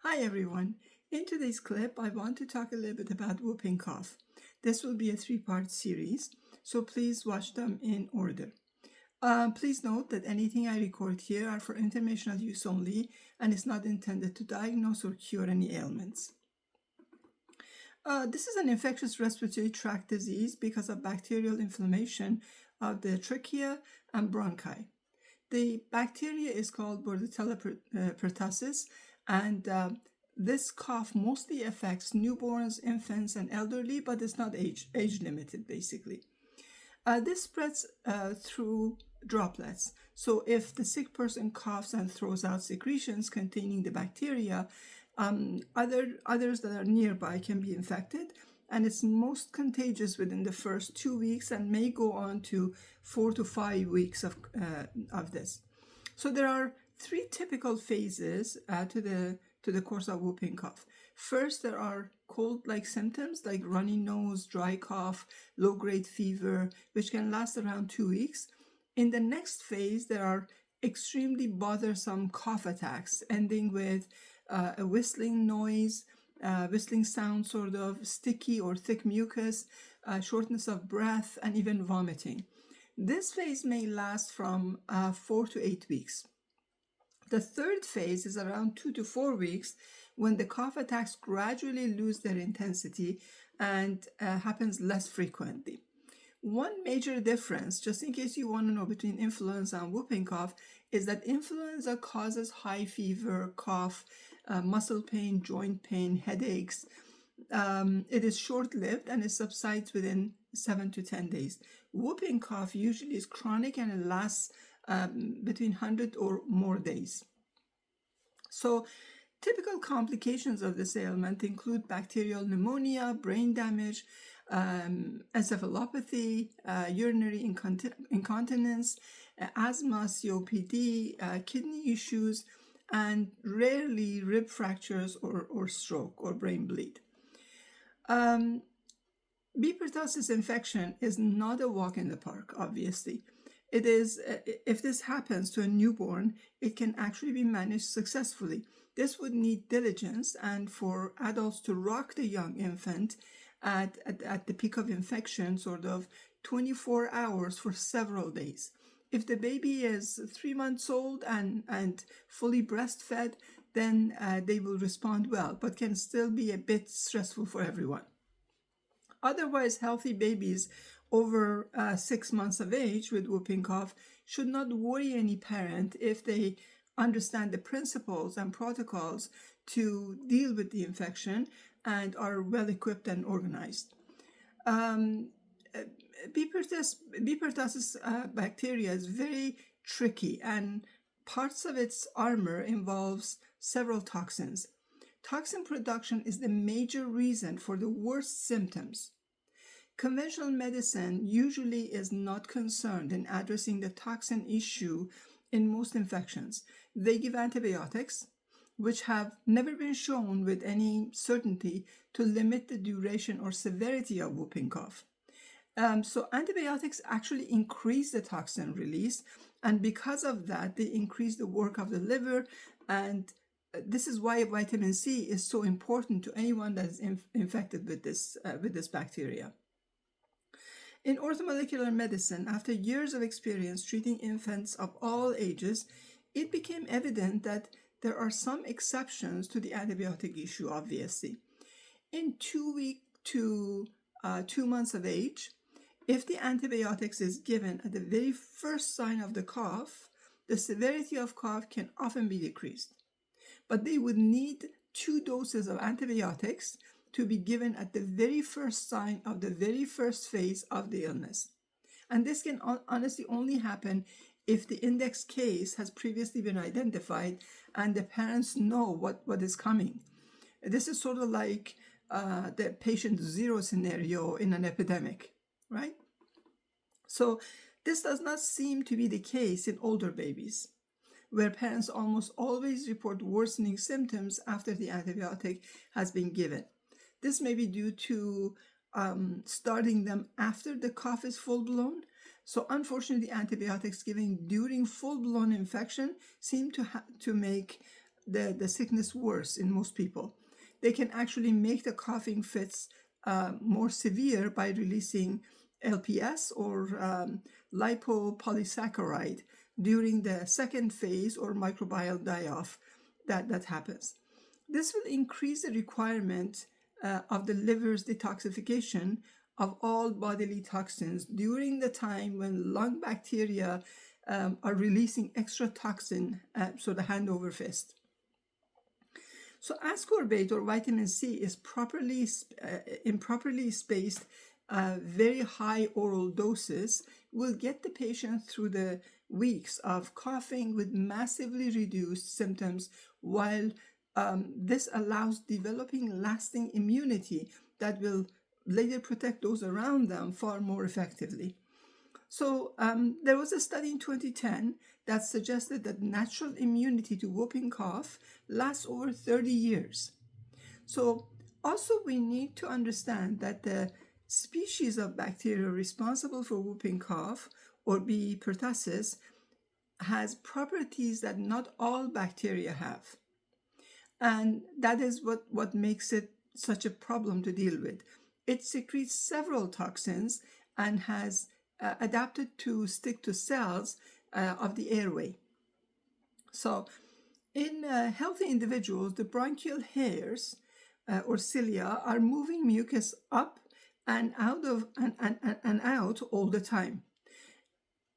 Hi everyone. In today's clip, I want to talk a little bit about whooping cough. This will be a three-part series, so please watch them in order. Please note that anything I record here are for informational use only and is not intended to diagnose or cure any ailments. This is an infectious respiratory tract disease because of bacterial inflammation of the trachea and bronchi. The bacteria is called Bordetella pertussis, and this cough mostly affects newborns, infants, and elderly, but it's not age limited, basically. This spreads through droplets. So if the sick person coughs and throws out secretions containing the bacteria, others that are nearby can be infected, and it's most contagious within the first 2 weeks and may go on to 4 to 5 weeks of this. So there are three typical phases to the course of whooping cough. First, there are cold-like symptoms like runny nose, dry cough, low-grade fever, which can last around 2 weeks. In the next phase, there are extremely bothersome cough attacks, ending with a whistling noise, whistling sound, sort of sticky or thick mucus, shortness of breath, and even vomiting. This phase may last from 4 to 8 weeks. The third phase is around 2 to 4 weeks, when the cough attacks gradually lose their intensity and happens less frequently. One major difference, just in case you want to know, between influenza and whooping cough is that influenza causes high fever, cough, muscle pain, joint pain, headaches. It is short-lived and it subsides within 7 to 10 days. Whooping cough usually is chronic and it lasts between 100 or more days. So typical complications of this ailment include bacterial pneumonia, brain damage, encephalopathy, urinary incontinence, asthma, COPD, kidney issues, and rarely rib fractures or stroke or brain bleed. B. pertussis infection is not a walk in the park, obviously. It is, if this happens to a newborn, it can actually be managed successfully. This would need diligence and for adults to rock the young infant at the peak of infection, sort of 24 hours for several days. If the baby is 3 months old and fully breastfed, then they will respond well, but can still be a bit stressful for everyone. Otherwise, healthy babies over 6 months of age with whooping cough should not worry any parent if they understand the principles and protocols to deal with the infection and are well equipped and organized. B. pertussis bacteria is very tricky, and parts of its armor involves several toxins. Toxin production is the major reason for the worst symptoms. Conventional medicine usually is not concerned in addressing the toxin issue in most infections. They give antibiotics, which have never been shown with any certainty to limit the duration or severity of whooping cough. So antibiotics actually increase the toxin release, and because of that, they increase the work of the liver, and this is why vitamin C is so important to anyone that is infected with this bacteria. In orthomolecular medicine, after years of experience treating infants of all ages, it became evident that there are some exceptions to the antibiotic issue, obviously. In 2 weeks to 2 months of age, if the antibiotics is given at the very first sign of the cough, the severity of cough can often be decreased. But they would need 2 doses of antibiotics to be given at the very first sign of the very first phase of the illness. And this can honestly only happen if the index case has previously been identified and the parents know what is coming. This is sort of like the patient zero scenario in an epidemic, right? So this does not seem to be the case in older babies, where parents almost always report worsening symptoms after the antibiotic has been given. This may be due to starting them after the cough is full-blown. So unfortunately, antibiotics given during full-blown infection seem to make the sickness worse in most people. They can actually make the coughing fits more severe by releasing LPS or lipopolysaccharide during the second phase or microbial die-off that happens. This will increase the requirement of the liver's detoxification of all bodily toxins during the time when lung bacteria are releasing extra toxin, so the handover fist. So ascorbate or vitamin C is improperly spaced, very high oral doses will get the patient through the weeks of coughing with massively reduced symptoms, while this allows developing lasting immunity that will later protect those around them far more effectively. So there was a study in 2010 that suggested that natural immunity to whooping cough lasts over 30 years. So also we need to understand that the species of bacteria responsible for whooping cough, or B. pertussis, has properties that not all bacteria have. And that is what makes it such a problem to deal with. It secretes several toxins and has adapted to stick to cells of the airway. So in healthy individuals, the bronchial hairs or cilia are moving mucus up and out all the time.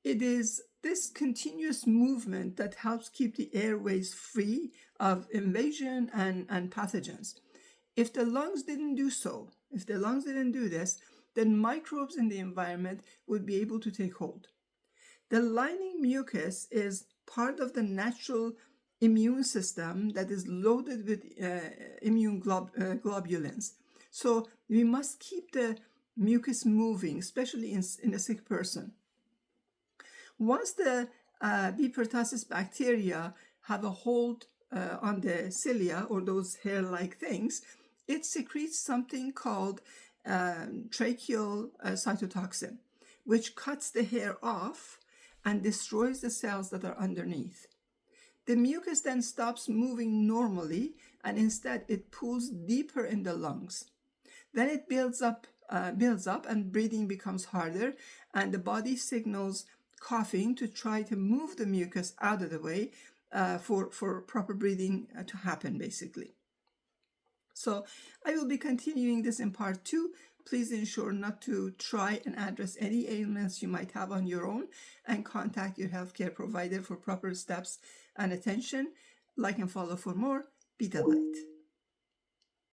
It is this continuous movement that helps keep the airways free of invasion and pathogens. If the lungs didn't do this, then microbes in the environment would be able to take hold. The lining mucus is part of the natural immune system that is loaded with immune globulins. So we must keep the mucus moving, especially in a sick person. Once the B. pertussis bacteria have a hold on the cilia, or those hair-like things, it secretes something called tracheal cytotoxin, which cuts the hair off and destroys the cells that are underneath. The mucus then stops moving normally, and instead it pulls deeper in the lungs. Then it builds up and breathing becomes harder, and the body signals coughing to try to move the mucus out of the way for proper breathing to happen, basically. So I will be continuing this in part 2. Please ensure not to try and address any ailments you might have on your own, and contact your healthcare provider for proper steps and attention. Like and follow for more. Be the light.